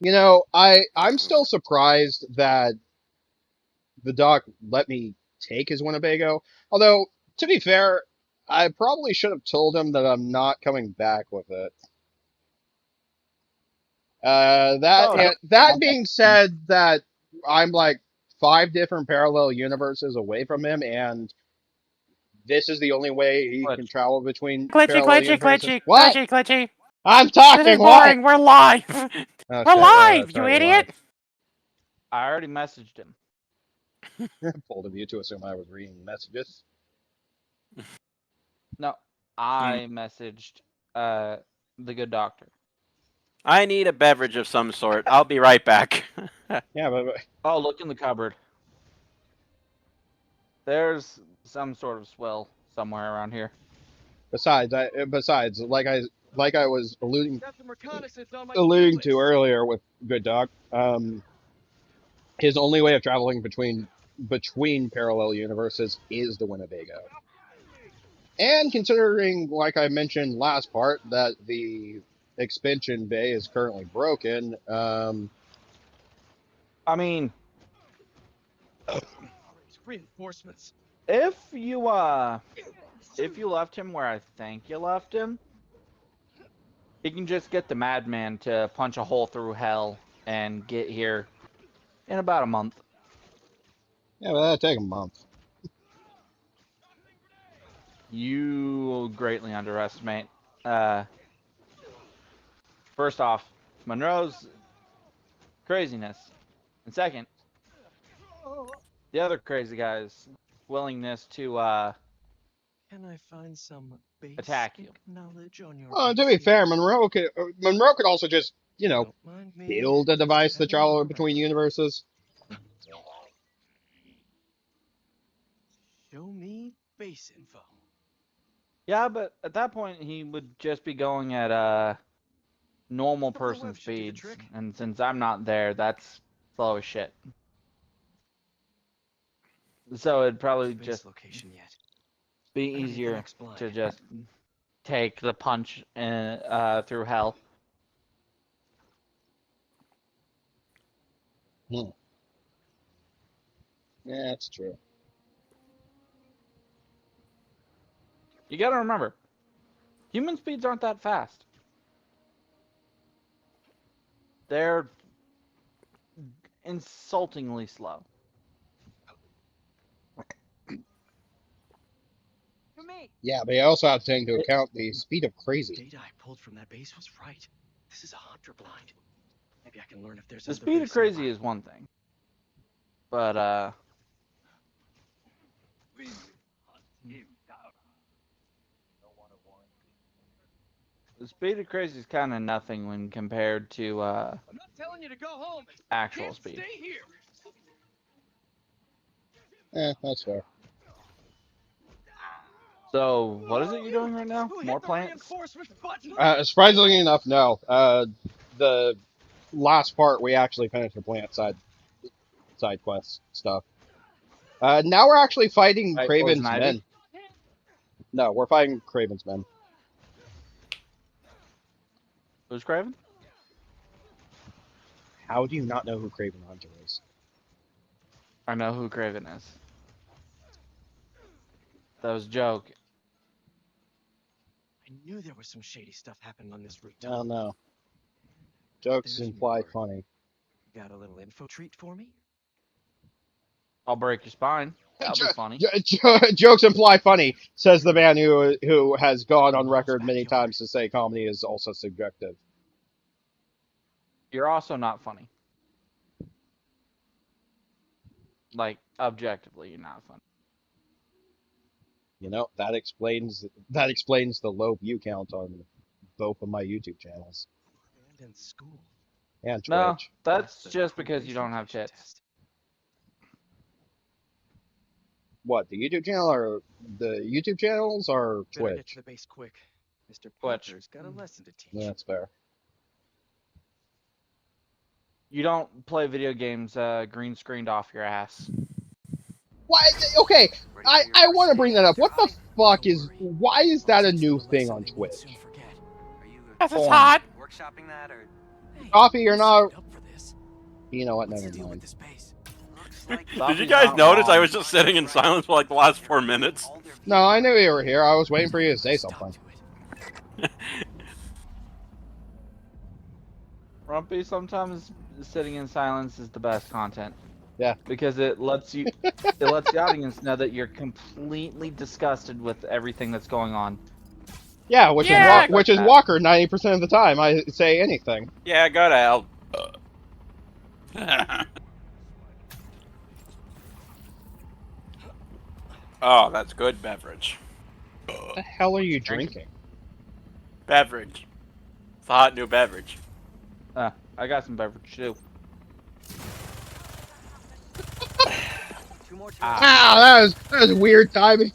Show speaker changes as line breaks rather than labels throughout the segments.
You know, I'm still surprised that the doc let me take his Winnebago. Although, to be fair, I probably should have told him that I'm not coming back with it.
Oh, no.
That being said, that I'm like 5 different parallel universes away from him, and this is the only way he can
Glitch.
travel between
Glitchy,
parallel
glitchy,
universes.
glitchy,
What?
glitchy, glitchy.
I'm
This is
talking. What?
boring. We're live.
Oh
We're
shit!
live,
That's
you
right. We're live.
idiot.
I already messaged him.
Bold of you to assume I was reading messages.
No, I messaged the good doctor.
I need a beverage of some sort. I'll be right back.
Yeah, but
Oh, look in the cupboard. There's some sort of swill somewhere around here.
besides, like I was
Got some reconnaissance on my
alluding to
list.
earlier with Good Dog, his only way of traveling between parallel universes is the Winnebago. And considering, like I mentioned last part, that the expansion bay is currently broken,
I mean,
Reinforcements.
if you left him where I think you left him, he can just get the madman to punch a hole through hell and get here in about a month.
yeah, but that'd take a month.
You greatly underestimate. First off, Monroe's craziness, and second, the other crazy guy's willingness to
Can I find some basic
attack you.
knowledge on your
To be fair, Monroe could also just,
Don't mind me.
build a
Just
device to
having a
travel
look
between
around.
universes.
Show me base info.
Yeah, but at that point he would just be going at normal
But the
person
web should do the
speeds,
trick.
and since I'm not there, that's slow as shit. So it'd probably
Base
just
location yet.
be
Underneath the
easier
next blind.
to just take the punch through hell.
Yeah, that's true.
You gotta remember, human speeds aren't that fast. They're insultingly slow.
Yeah, but you also have to take into account the speed of crazy.
Data I pulled from that base was right. This is a hunter blind. Maybe I can learn if there's
The
other
speed of
base
crazy
nearby.
is one thing, but the speed of crazy is kind of nothing when compared to
I'm not telling you to go home.
actual
Can't
speed.
stay here.
That's fair.
So what is it you're doing right now?
Who hit
More
the
plants?
reinforcements button?
Surprisingly enough, no. The last part we actually finished the plant side quest stuff. Now we're actually fighting
Right, Poison
Craven's
Ivy?
men. No, we're fighting Craven's men.
Who's Craven?
How do you not know who Craven Hunter is?
I know who Craven is. That was a joke.
I knew there was some shady stuff happening on this route.
Oh no. Jokes
There's
imply
more.
funny.
Got a little info treat for me?
I'll break your spine. That'll be funny.
Jokes imply funny, says the man who has gone on record many times to say comedy is also subjective.
You're also not funny. Like, objectively, you're not funny.
You know, that explains the low view count on both of my YouTube channels.
And in school.
And Twitch.
No, that's
the
just because you don't have
probation
tits.
test.
What, the YouTube channel or the YouTube channels or
Better get
Twitch?
to the base quick. Mr.
Twitch.
Parker's got a lesson to teach.
Yeah, that's fair.
You don't play video games green screened off your ass.
Why? Okay, I want to bring that up. What the fuck is? Why is that a new thing on Twitch?
Yes, it's
Porn.
hot.
Workshopping that or
Coffee, you're not You know what?
What's the
Never
deal with
mind.
this base? Looks like
Stop.
Did you
Zombie's
guys
not
notice I
wrong.
was just sitting in silence for like the last 4 minutes?
all their
No, I knew you were here. I was waiting for you to say
stuck
something.
to it.
Rumpy, sometimes sitting in silence is the best content.
Yeah.
Because it lets you it lets the audience know that you're completely disgusted with everything that's going on.
Yeah, which
Yeah,
is which is
that.
Walker 90% of the time. I say anything.
Yeah, go to hell. Oh, that's good beverage.
What the hell are you drinking?
Beverage. It's a hot new beverage.
I got some beverage too.
Two more turrets.
Wow, that was weird timing.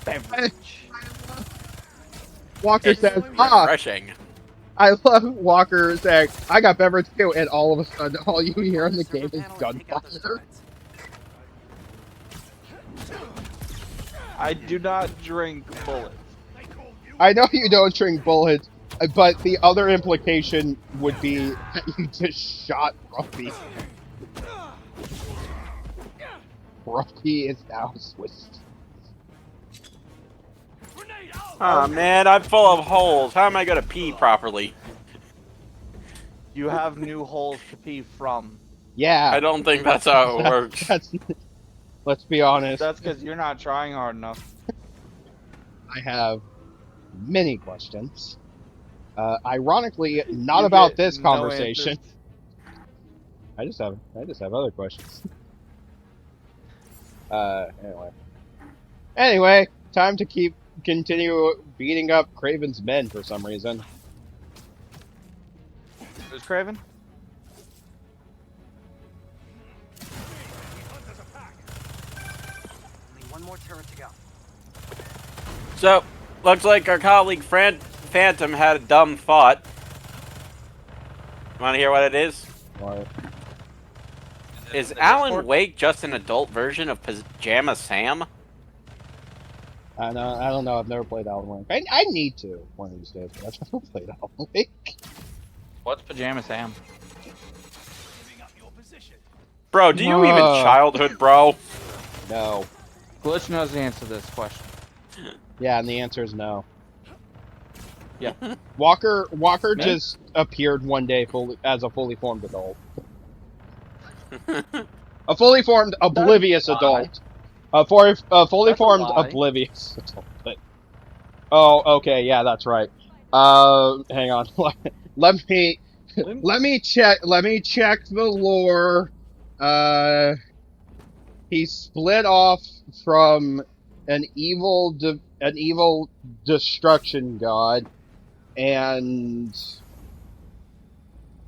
Beverage.
Walker
It's
says,
refreshing.
I love Walker saying, I got beverage too, and all of a sudden, all you hear in the
Server
game is
panel and take out those
gunfire.
turrets.
I do not drink bullets.
I know you don't drink bullets, but the other implication would be that you just shot Ruffy. Ruffy is now Swiss.
Oh man, I'm full of holes. How am I gonna pee properly?
You have new holes to pee from.
Yeah.
I don't think that's how it works.
Let's be honest.
That's because you're not trying hard enough.
I have many questions. Ironically, not
You
about
get
this
no
conversation.
answers.
I just have other questions. Anyway, time to continue beating up Craven's men for some reason.
Who's Craven?
Only one more turret to go.
So, looks like our colleague Phantom had a dumb thought. Want to hear what it is?
Or,
Is
the
Alan
Discord?
Wake just an adult version of Pajama Sam?
I don't know. I've never played Alan Wake. I need to one of these days, but I've never played Alan Wake.
What's Pajama Sam?
Bro, do you even childhood, bro?
No.
Glitch knows the answer to this question.
Yeah, and the answer is no.
Yeah.
Walker
No?
just appeared one day as a fully formed adult. A fully formed, oblivious
a lie.
adult. A fully
That's a
formed,
lie.
oblivious adult. Oh, okay, yeah, that's right. Hang on. let me check the lore. He split off from an evil destruction god, and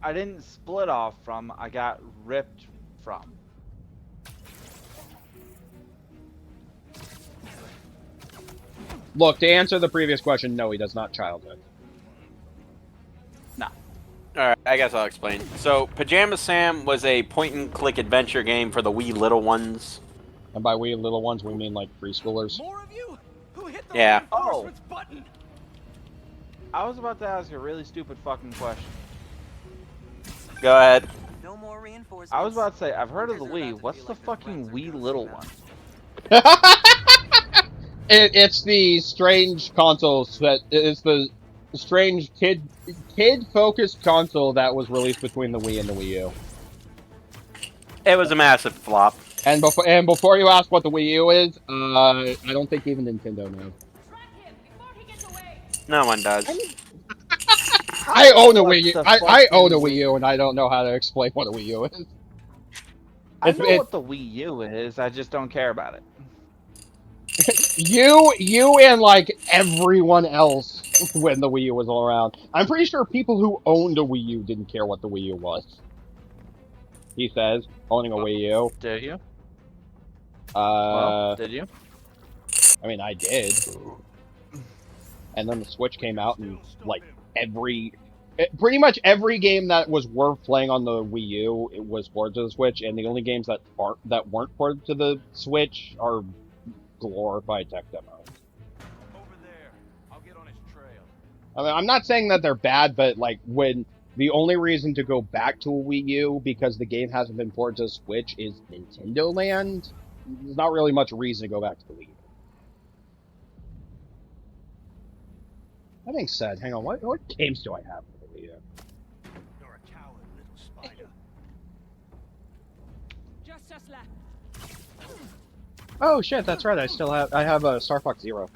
I didn't split off from, I got ripped from.
look, to answer the previous question, no, he does not childhood.
Alright, I guess I'll explain. So, Pajama Sam was a point-and-click adventure game for the wee little ones.
And by we little ones, we mean like preschoolers.
More of you? Who hit the
Yeah.
reinforcements button?
I was about to ask a really stupid fucking question.
Go ahead.
No more reinforcements.
I was about to say, I've heard of the
Because they're
Wii.
about to
What's
be
the
like their
fucking
friends
Wii
are
little
ghosts
one?
It's the strange console that is the strange kid-focused console that was released between the Wii and the Wii U.
It was a massive flop.
And before you ask what the Wii U is, I don't think even Nintendo knows.
No one does.
I own a
What
Wii U.
the
I own a
fucking
Wii U, and I don't know how to explain what a Wii U is.
I know what the Wii U is, I just don't care about it.
You and like everyone else when the Wii U was all around. I'm pretty sure people who owned a Wii U didn't care what the Wii U was. He says, owning a Wii U.
Did you?
Uh,
Did you?
I mean, I did. And then the Switch came out, and like pretty much every game that was worth playing on the Wii U, it was ported to the Switch, and the only games that weren't ported to the Switch are glorified tech demos.
Over there. I'll get on his trail.
I mean, I'm not saying that they're bad, but like when The only reason to go back to a Wii U because the game hasn't been ported to Switch is Nintendo Land. There's not really much reason to go back to the Wii U. That being said, hang on, what games do I have for the Wii U?
You're a coward, little spider.
Just us left.
Oh shit, that's right. I have a Star Fox Zero.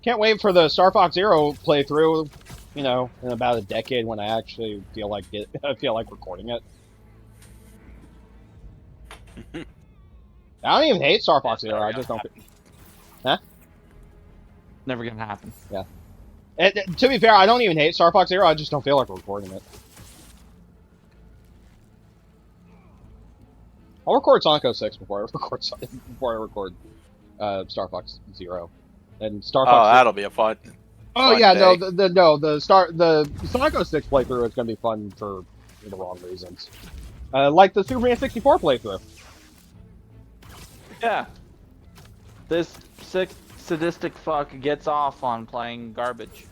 Can't wait for the Star Fox Zero playthrough. You know, in about a decade when I actually feel like recording it. I don't even hate Star Fox Zero. I just don't.
Never gonna happen.
And, to be fair, I don't even hate Star Fox Zero. I just don't feel like recording it. I'll record Sonic 06 before I record Star Fox Zero, and Star Fox.
Oh, that'll be a fun.
Oh
fun
yeah,
day.
the Sonic 06 playthrough is gonna be fun for the wrong reasons. Like the Superman 64 playthrough.
Yeah. This sick, sadistic fuck gets off on playing garbage.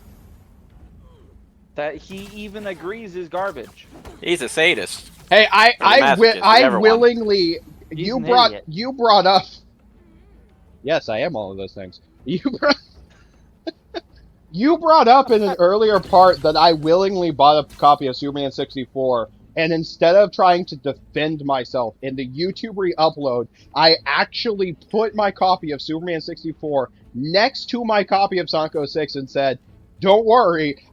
That he even agrees is garbage.
He's a sadist.
Hey, I
masochist, whichever one.
willingly
He's
you
an
brought
idiot.
you brought up. Yes, I am all of those things. You brought up in an earlier part that I willingly bought a copy of Superman 64, and instead of trying to defend myself in the YouTube re-upload, I actually put my copy of Superman 64 next to my copy of Sonic 06 and said, "Don't worry,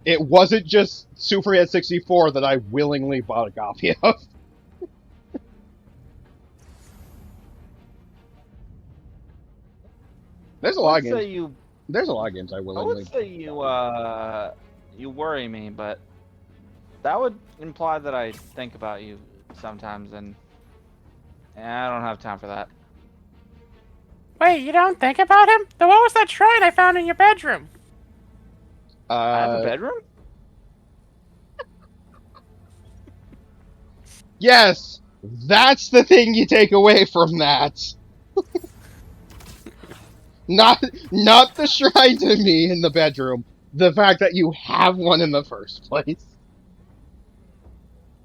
it wasn't just Superman 64 that I willingly bought a copy of." There's a lot of games. There's a lot of games I
I
willingly.
would say you worry me, but that would imply that I think about you sometimes, and I don't have time for that.
Wait, you don't think about him? Then what was that shrine I found in your bedroom?
I have a bedroom?
Yes, that's the thing you take away from that. Not the shrine to me in the bedroom. The fact that you have one in the first place.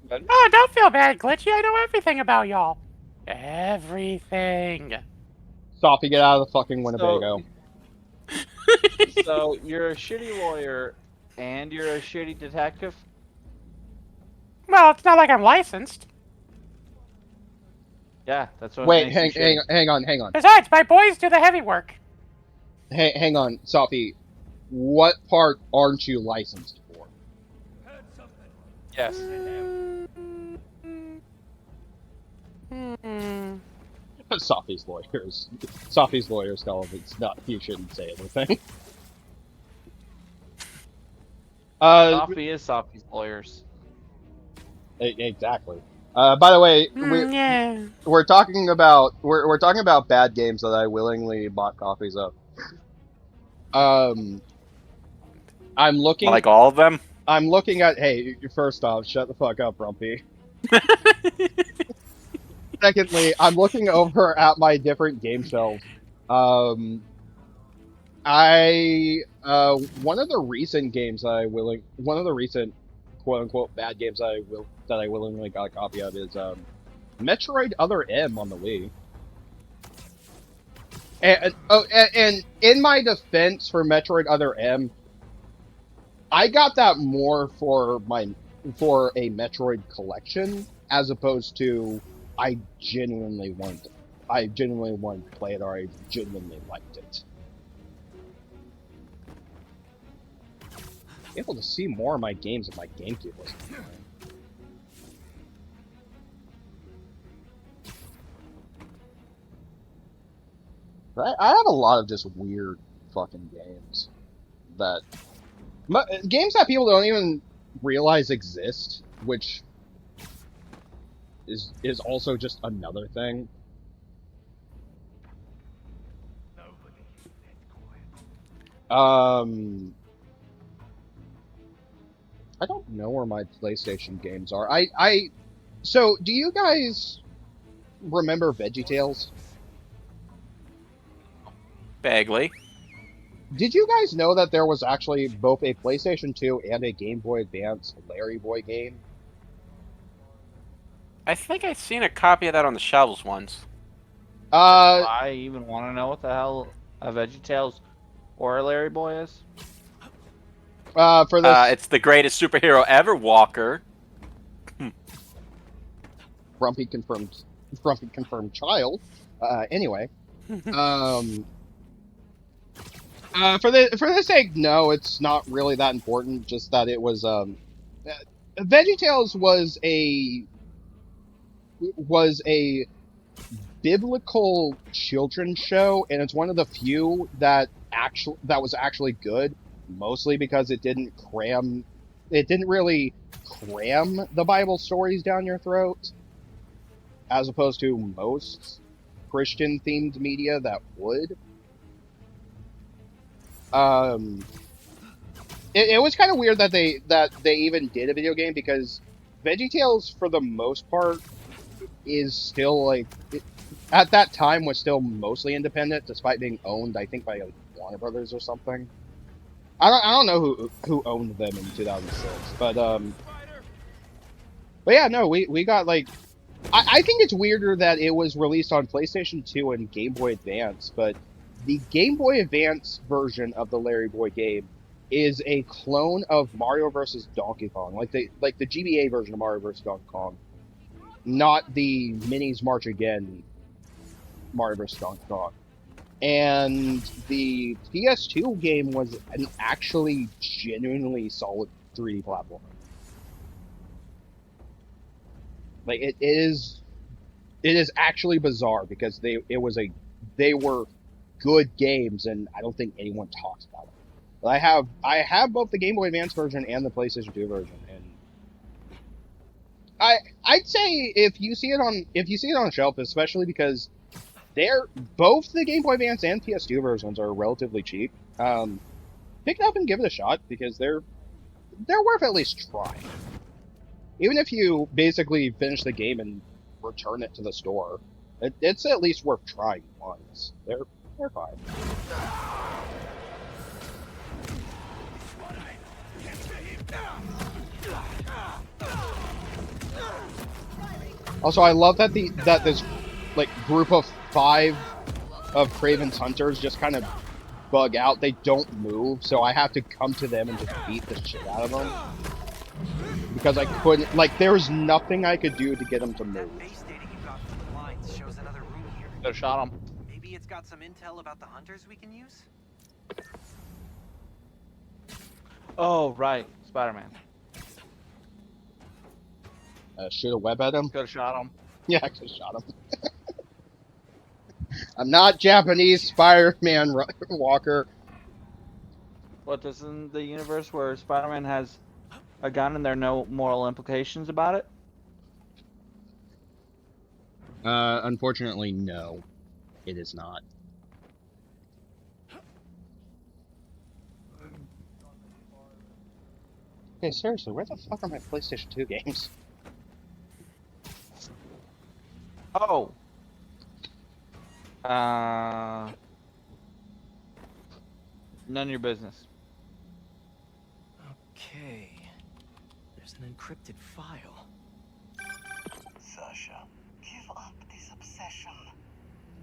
Oh, don't feel bad, Glitchy. I know everything about y'all. Everything.
Sophie, get out of the fucking Winnebago.
So you're a shitty lawyer, and you're a shitty detective?
Well, it's not like I'm licensed.
Yeah, that's what
Wait,
makes you shitty.
hang on.
Besides, my boys do the heavy work.
Hang on, Sophie. What part aren't you licensed for?
Heard something.
Yes.
Hmm.
Sophie's lawyers tell him it's not. You shouldn't say anything.
Sophie is Sophie's lawyers.
Exactly. By the way,
Yeah.
we're talking about bad games that I willingly bought copies of. I'm looking.
Like all of them.
I'm looking at. Hey, first off, shut the fuck up, Rumpy. Secondly, I'm looking over at my different game shelves. One of the recent quote unquote bad games that I willingly got a copy of is Metroid Other M on the Wii. And in my defense for Metroid Other M, I got that more for a Metroid collection as opposed to I genuinely wanted to play it, or I genuinely liked it. Able to see more of my games if my GameCube wasn't fine. I have a lot of just weird fucking games games that people don't even realize exist, which is also just another thing.
Nobody. Get quiet.
I don't know where my PlayStation games are. So do you guys remember VeggieTales?
Bagley.
Did you guys know that there was actually both a PlayStation 2 and a Game Boy Advance Larry Boy game?
I think I've seen a copy of that on the shelves once.
I even want to know what the hell a VeggieTales or a Larry Boy is.
For this
It's the greatest superhero ever, Walker.
grumpy confirmed child. Anyway, for this sake, no, it's not really that important. Just that it was VeggieTales was a biblical children's show, and it's one of the few that was actually good. Mostly because it didn't really cram the Bible stories down your throat, as opposed to most Christian-themed media that would. It was kind of weird that they even did a video game, because VeggieTales, for the most part, is still at that time was still mostly independent, despite being owned, I think, by Warner Brothers or something. I don't know who owned them in 2006, but yeah, no, we got I think it's weirder that it was released on PlayStation 2 and Game Boy Advance, but the Game Boy Advance version of the Larry Boy game is a clone of Mario vs. Donkey Kong, like the GBA version of Mario vs. Donkey Kong, not the Minis March Again Mario vs. Donkey Kong. And the PS2 game was an actually genuinely solid 3D platformer. It is actually bizarre, because they were good games, and I don't think anyone talks about it. But I have both the Game Boy Advance version and the PlayStation 2 version, and I'd say if you see it on a shelf, especially because both the Game Boy Advance and PS2 versions are relatively cheap. Pick it up and give it a shot, because they're worth at least trying. Even if you basically finish the game and return it to the store, it's at least worth trying once. They're fine. Also, I love that this group of 5 of Kraven's hunters just kind of bug out. They don't move, so I have to come to them and just beat the shit out of them. Because I couldn't, there was nothing I could do to get them to move.
That base data you got from the blinds shows another room here.
Could've shot him.
Maybe it's got some intel about the hunters we can use?
Oh, right. Spider-Man.
Shoot a web at him?
Could've shot him.
Yeah, I could've shot him. I'm not Japanese, Spider-Man Walker.
What, this isn't the universe where Spider-Man has a gun and there are no moral implications about it?
Unfortunately, no. It is not. Okay, seriously, where the fuck are my PlayStation 2 games?
Oh! None of your business.
Okay. There's an encrypted file.
Sasha, give up this obsession.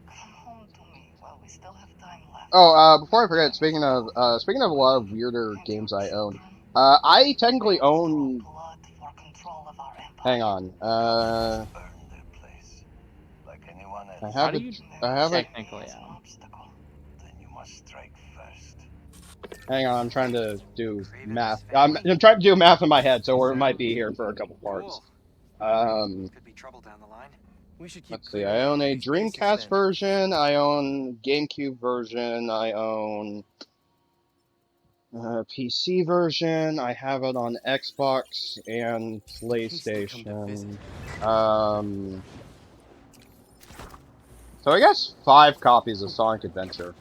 Come home to me while we still have time left.
Oh, before I forget, speaking of a lot of weirder games I own, I technically own.
Blood for control of our empire.
Hang on.
Burn their place, like anyone else.
I have it. I have it.
Technically,
It's an obstacle.
Then you must strike first.
Hang on, I'm trying to do math. I'm trying to do math in my head, so we might be here for a couple parts.
Could be trouble down the line. We should keep
Let's see. I own a Dreamcast version. I own GameCube version. I own PC version. I have it on Xbox and PlayStation. So I guess 5 copies of Sonic Adventure.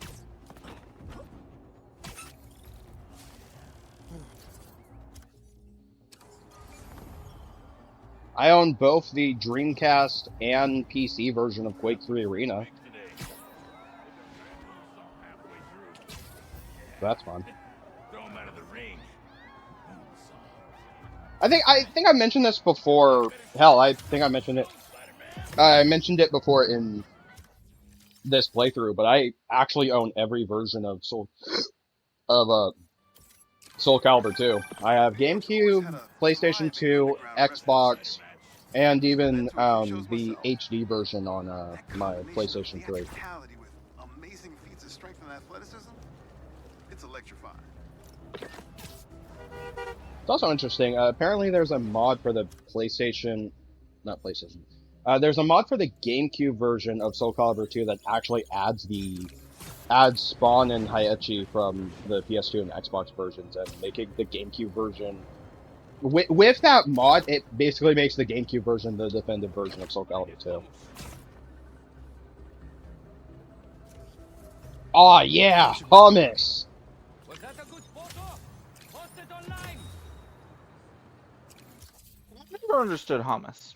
I own both the Dreamcast and PC version of Quake 3 Arena. That's fun.
Throw him out of the ring.
I think I mentioned this before. Hell, I think I mentioned it. I mentioned it before in this playthrough, but I actually own every version of Soul Calibur 2. I have GameCube, PlayStation 2, Xbox, and even the HD version on my PlayStation 3.
With amazing feats of strength and athleticism, it's electrifying.
It's also interesting. Apparently, there's a mod for the PlayStation, not PlayStation. There's a mod for the GameCube version of Soul Calibur 2 that actually adds Spawn and Heihachi from the PS2 and Xbox versions, and making the GameCube version. With that mod, it basically makes the GameCube version the definitive version of Soul Calibur 2. Aw, yeah, hummus!
Was that a good photo? Post it online.
Never understood hummus.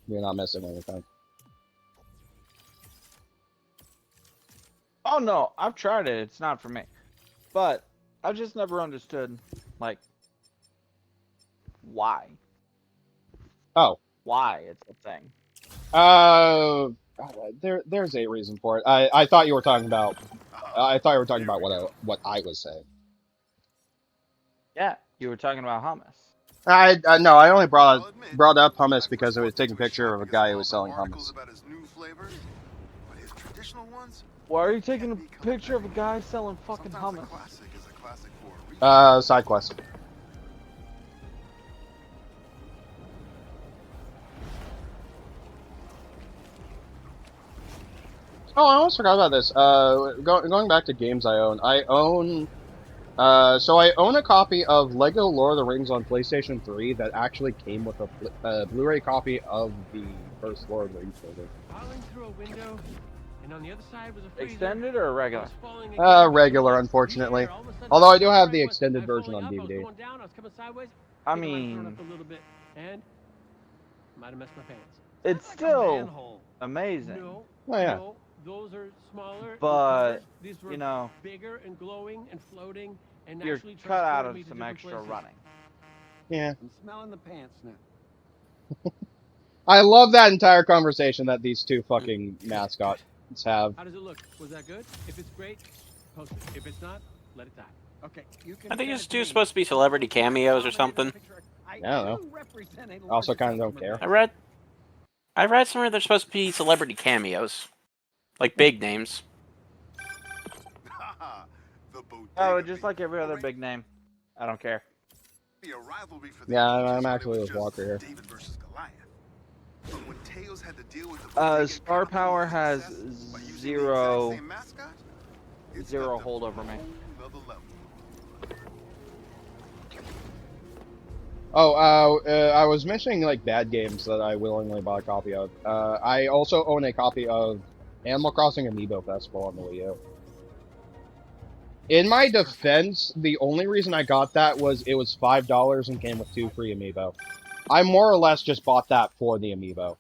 You're not missing anything.
Oh no, I've tried it. It's not for me. But I've just never understood, like, why.
Oh.
Why it's a thing.
There's a reason for it. I thought you were talking about. I thought you were talking about what I was saying.
Yeah, you were talking about hummus.
No, I only brought up hummus because I was taking a picture of a guy who was selling hummus.
Why are you taking a picture of a guy selling fucking hummus?
Side quest. Oh, I almost forgot about this. Going back to games I own. So I own a copy of Lego Lord of the Rings on PlayStation 3 that actually came with a Blu-ray copy of the first Lord of the Rings movie.
Falling through a window, and on the other side was a freezer.
Extended or regular?
Regular, unfortunately. Although I do have the extended version on DVD.
I mean,
might have messed my pants.
it's still amazing.
No,
Oh yeah.
no, those are smaller.
But,
these were
you know,
bigger and glowing and floating and
you're
actually
cut out
transported
of
me to
some
different
extra
places.
running.
Yeah.
I'm smelling the pants now.
I love that entire conversation that these two fucking mascots have.
How does it look? Was that good? If it's great, post it. If it's not, let it die. Okay, you can.
I think it's two supposed to be celebrity cameos or something.
I don't know. Also kind of don't care.
I read somewhere they're supposed to be celebrity cameos, like big names.
Oh, just like every other big name. I don't care.
Yeah, I'm actually with Walker here.
Star Power has zero hold over me.
Oh, I was mentioning like bad games that I willingly bought a copy of. I also own a copy of Animal Crossing Amiibo Festival on the Wii U. In my defense, the only reason I got that was it was $5 and came with 2 free Amiibo. I more or less just bought that for the Amiibo.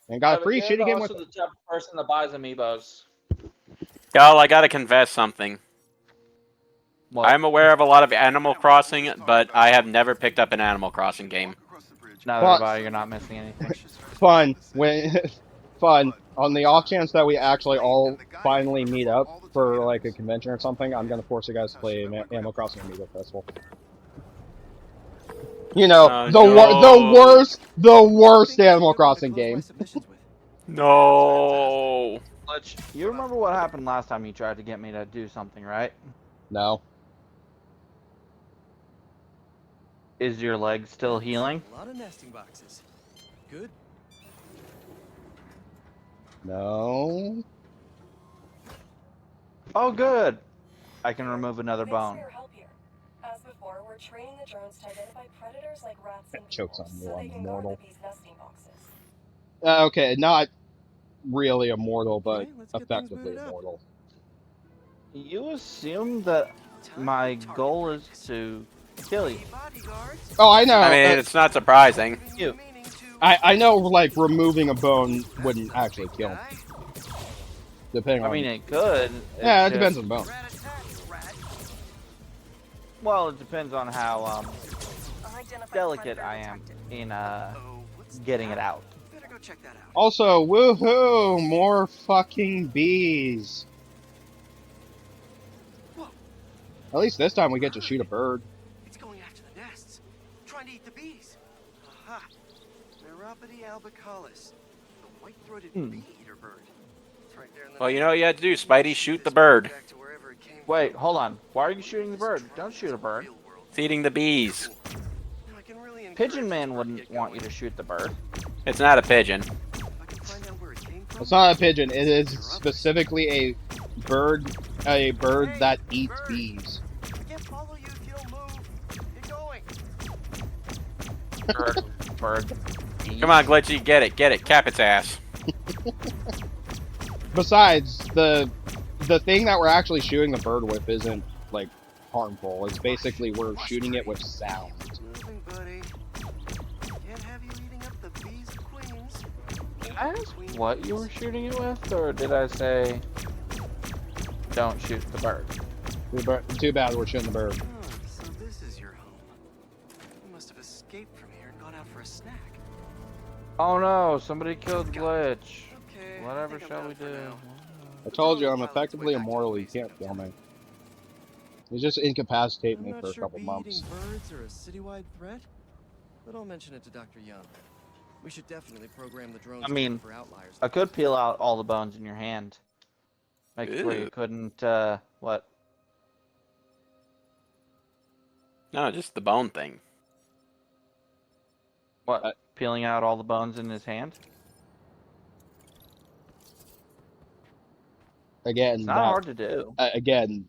And got a free shitty game with
the type of person that buys Amiibos.
Y'all, I gotta confess something.
What?
I'm aware of a lot of Animal Crossing, but I have never picked up an Animal Crossing game.
Neither have I. You're not missing anything.
Fun. Fun. On the off chance that we actually all finally meet up for like a convention or something, I'm gonna force you guys to play Animal Crossing Amiibo Festival. You know, the worst Animal Crossing game.
No.
You remember what happened last time you tried to get me to do something, right?
No.
Is your leg still healing?
A lot of nesting boxes. Good.
No.
Oh, good. I can remove another bone.
As before, we're training the drones to identify predators like rats and
Chokes on
beetles,
you
so
on
they can guard
mortal.
the bee's nesting boxes.
Okay, not really immortal, but
Okay, let's get things
effectively
booted up.
immortal.
You assume that my goal is to kill you.
Oh, I know.
I mean, it's not surprising.
You.
I know, like, removing a bone wouldn't actually kill him. depending
I
on.
mean, it could.
Yeah, it
It's
depends
just-
on the bone.
Rat attack, rat.
Well, it depends on how
Unidentified
delicate
predator
I am
detected.
in
Oh, what's
getting
that?
it out.
Better go check that out.
Also, woohoo! More fucking bees.
Whoa,
At least this time we get to shoot a bird.
it's going after the nests, trying to eat the bees. Aha! Neuropody albicollis, the white-throated bee-eater bird. It's right there in the
Well, you know what you had to do, Spidey. Shoot the bird.
back to wherever it came
Wait,
from.
hold on. Why are you shooting the bird? Don't shoot a bird.
Real world.
It's eating the bees.
Now, I can really encourage
Pigeon
this
Man
bird
wouldn't
get
want you
going.
to shoot the bird.
It's not a pigeon.
If I can find out where it came from,
It's not a pigeon. It is specifically a bird that eats bees.
I can't follow you if you don't move. Get going.
Bird.
Come on, Glitchy, get it, cap its ass.
Besides, the thing that we're actually shooting the bird with isn't like harmful. It's basically we're shooting it with sound.
Moving, buddy. Can't have you eating up the bees queens.
Did I ask what you were shooting it with, or did I say don't shoot the bird?
Too bad we're shooting the bird.
So this is your home. You must have escaped from here and gone out for a snack.
Oh no, somebody killed Glitch.
Okay.
Whatever
I think I'm
shall
done
we
for
do?
now.
I told you I'm
Pilot's way
effectively
back to
immortal.
the
You
base
can't
no
kill me.
time.
You just incapacitate me
I'm
for
not
a
sure
couple months.
bee-eating birds are a citywide threat, but I'll mention it to Dr. Young. We should definitely program the drones
I mean,
for outliers.
I could peel out all the bones in your hand. Make it where you
Ew.
couldn't, what?
No, just the bone thing.
What?
Uh,
Peeling out all the bones in his hand?
Again,
It's not
that,
hard to do.
again,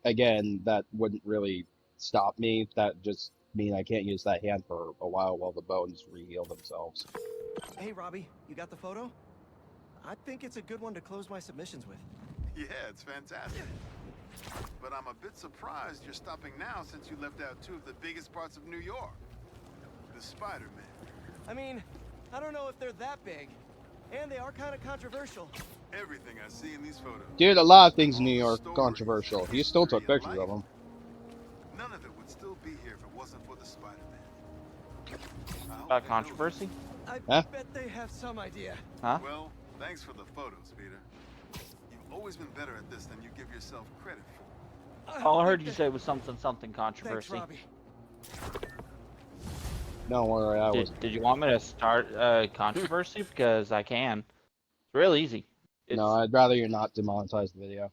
again, that wouldn't really stop me. That just mean I can't use that hand for a while the bones re-heal themselves.
Hey, Robbie, you got the photo? I think it's a good one to close my submissions with.
Yeah, it's fantastic. But I'm a bit surprised you're stopping now since you left out two of the biggest parts of New York. The Spider-Man.
I mean, I don't know if they're that big, and they are kind of controversial.
Everything I see in these photos.
Dude, a lot of things in New York controversial. You still took pictures of them.
None of it would still be here if it wasn't for the Spider-Man. I hope
About
they know
controversy?
I
Huh?
bet they have some idea.
Huh?
Well, thanks for the photos, Peter. You've always been better at this than you give yourself credit for.
All I heard you say was something
Thanks,
controversy.
Robbie.
Don't worry, I was.
Did you want me to start controversy? Because I can. It's real easy. It's,
No, I'd rather you not demonetize the video.